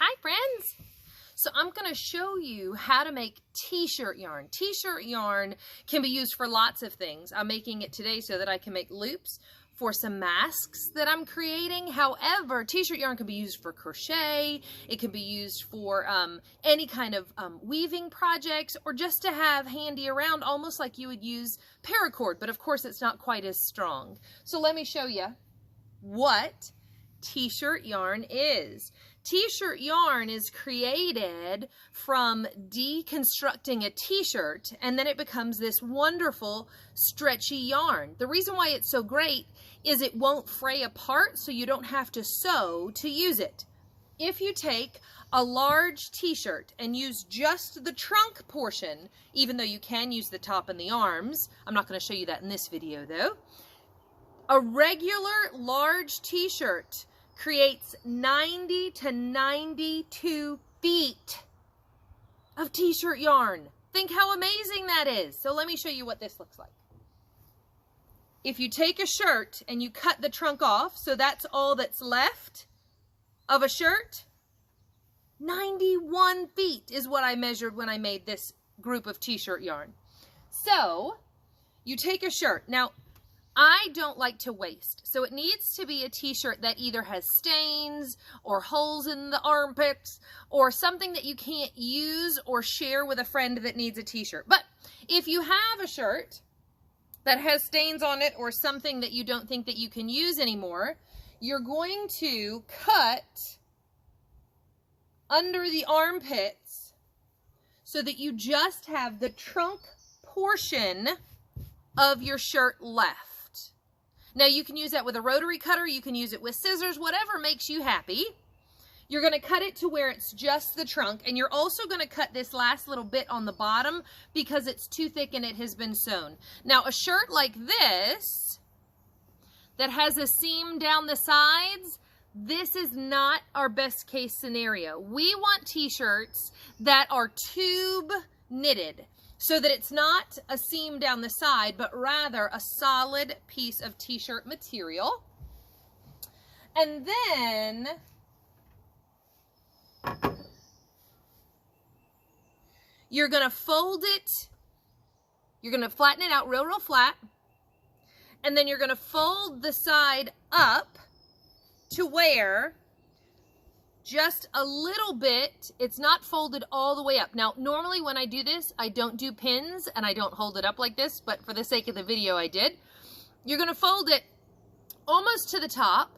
Hi friends! So I'm going to show you how to make t-shirt yarn. T-shirt yarn can be used for lots of things. I'm making it today so that I can make loops for some masks that I'm creating. However, t-shirt yarn can be used for crochet. It can be used for any kind of weaving projects, or just to have handy around, almost like you would use paracord, but of course it's not quite as strong. So let me show you what t-shirt yarn is. T-shirt yarn is created from deconstructing a t-shirt, and then it becomes this wonderful stretchy yarn. The reason why it's so great is it won't fray apart, so you don't have to sew to use it. If you take a large t-shirt and use just the trunk portion, even though you can use the top and the arms, I'm not going to show you that in this video though, a regular large t-shirt creates 90 to 92 feet of t-shirt yarn. Think how amazing that is. So let me show you what this looks like. If you take a shirt and you cut the trunk off, so that's all that's left of a shirt, 91 feet is what I measured when I made this group of t-shirt yarn. So you take a shirt. Now, I don't like to waste, so it needs to be a t-shirt that either has stains or holes in the armpits or something that you can't use or share with a friend that needs a t-shirt. But if you have a shirt that has stains on it or something that you don't think that you can use anymore, you're going to cut under the armpits so that you just have the trunk portion of your shirt left. Now you can use that with a rotary cutter, you can use it with scissors, whatever makes you happy. You're going to cut it to where it's just the trunk, and you're also going to cut this last little bit on the bottom because it's too thick and it has been sewn. Now a shirt like this that has a seam down the sides, this is not our best case scenario. We want t-shirts that are tube knitted, so that it's not a seam down the side, but rather a solid piece of t-shirt material. And then you're gonna fold it, you're gonna flatten it out real flat, and then you're gonna fold the side up to where just a little bit, it's not folded all the way up. Now, normally when I do this, I don't do pins and I don't hold it up like this, but for the sake of the video, I did. You're gonna fold it almost to the top,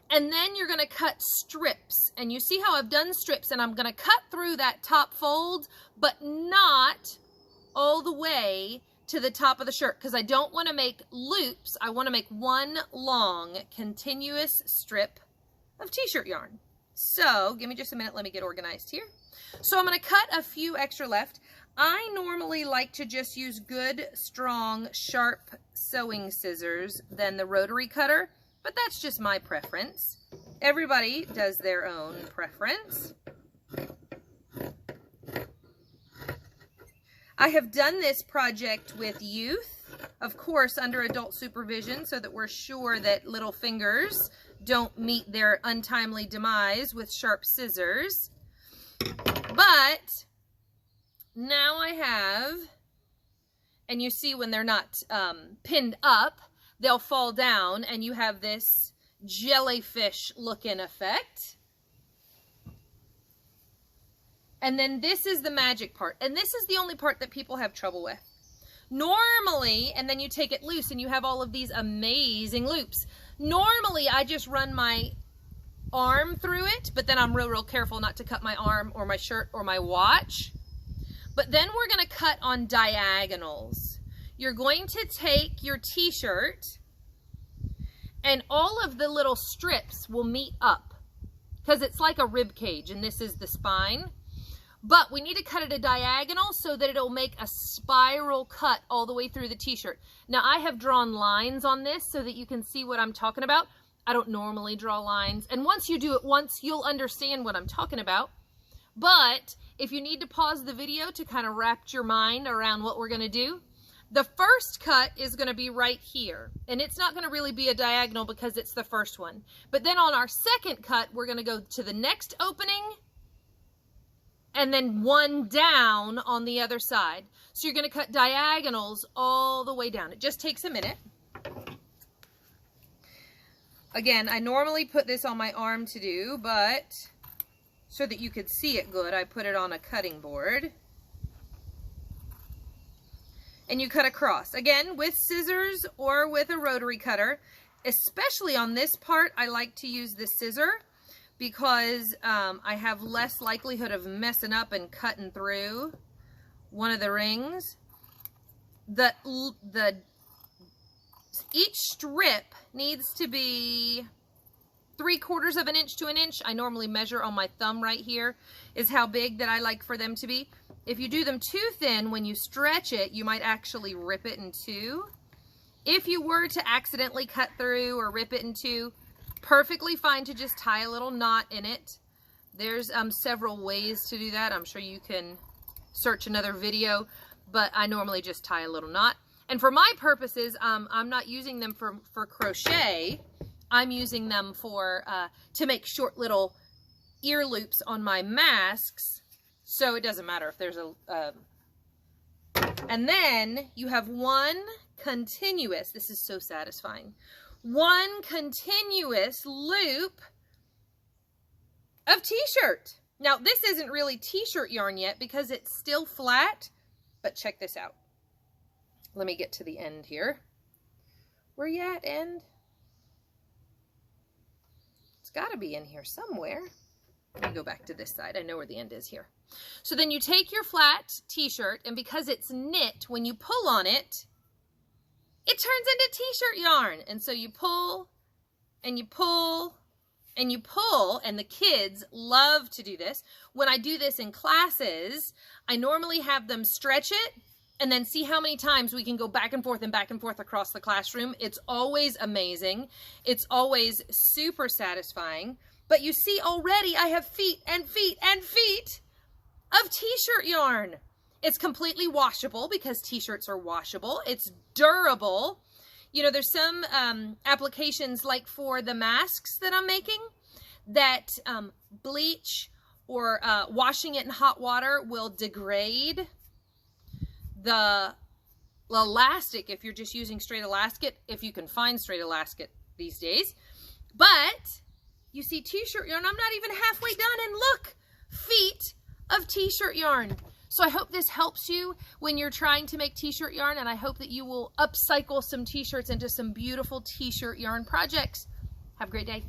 and then you're gonna cut strips. And you see how I've done strips, and I'm gonna cut through that top fold, but not all the way to the top of the shirt, because I don't wanna make loops. I wanna make one long, continuous strip of t-shirt yarn. So, give me just a minute, let me get organized here. So I'm going to cut a few extra left. I normally like to just use good, strong, sharp sewing scissors than the rotary cutter, but that's just my preference. Everybody does their own preference. I have done this project with youth, of course, under adult supervision, so that we're sure that little fingers don't meet their untimely demise with sharp scissors. But now I have, and you see when they're not pinned up, they'll fall down and you have this jellyfish looking effect. And then this is the magic part, and this is the only part that people have trouble with. Normally, and then you take it loose and you have all of these amazing loops. Normally, I just run my arm through it, but then I'm real careful not to cut my arm or my shirt or my watch. But then we're going to cut on diagonals. You're going to take your t-shirt, and all of the little strips will meet up because it's like a rib cage, and this is the spine. But we need to cut it a diagonal so that it'll make a spiral cut all the way through the t-shirt. Now, I have drawn lines on this so that you can see what I'm talking about. I don't normally draw lines. And once you do it once, you'll understand what I'm talking about. But if you need to pause the video to kind of wrap your mind around what we're going to do, The first cut is going to be right here, and it's not going to really be a diagonal because it's the first one. But then on our second cut, we're going to go to the next opening and then one down on the other side. So you're going to cut diagonals all the way down. It just takes a minute. Again, I normally put this on my arm to do, but so that you could see it good, I put it on a cutting board. And you cut across, again, with scissors or with a rotary cutter. Especially on this part, I like to use the scissor because I have less likelihood of messing up and cutting through one of the rings. Each strip needs to be 3/4 of an inch to an inch. I normally measure on my thumb right here is how big that I like for them to be. If you do them too thin, when you stretch it, you might actually rip it in two. If you were to accidentally cut through or rip it in two, perfectly fine to just tie a little knot in it. There's several ways to do that. I'm sure you can search another video, but I normally just tie a little knot. And for my purposes, I'm not using them for crochet. I'm using them for to make short little ear loops on my masks. So it doesn't matter if there's and then you have one continuous, this is so satisfying, one continuous loop of t-shirt. Now this isn't really t-shirt yarn yet because it's still flat, but check this out. Let me get to the end here. Where you at, end? It's gotta be in here somewhere. Let me go back to this side. I know where the end is here. So then you take your flat t-shirt, and because it's knit, when you pull on it, it turns into t-shirt yarn. And so you pull, and you pull, and you pull, and the kids love to do this. When I do this in classes, I normally have them stretch it, and then see how many times we can go back and forth across the classroom. It's always amazing. It's always super satisfying. But you see already I have feet and feet and feet of t-shirt yarn. It's completely washable because t-shirts are washable. It's durable. You know, there's some applications like for the masks that I'm making that bleach or washing it in hot water will degrade the elastic if you're just using straight elastic, if you can find straight elastic these days. But you see t-shirt yarn, I'm not even halfway done, and look, feet of t-shirt yarn. So I hope this helps you when you're trying to make t-shirt yarn, and I hope that you will upcycle some t-shirts into some beautiful t-shirt yarn projects. Have a great day.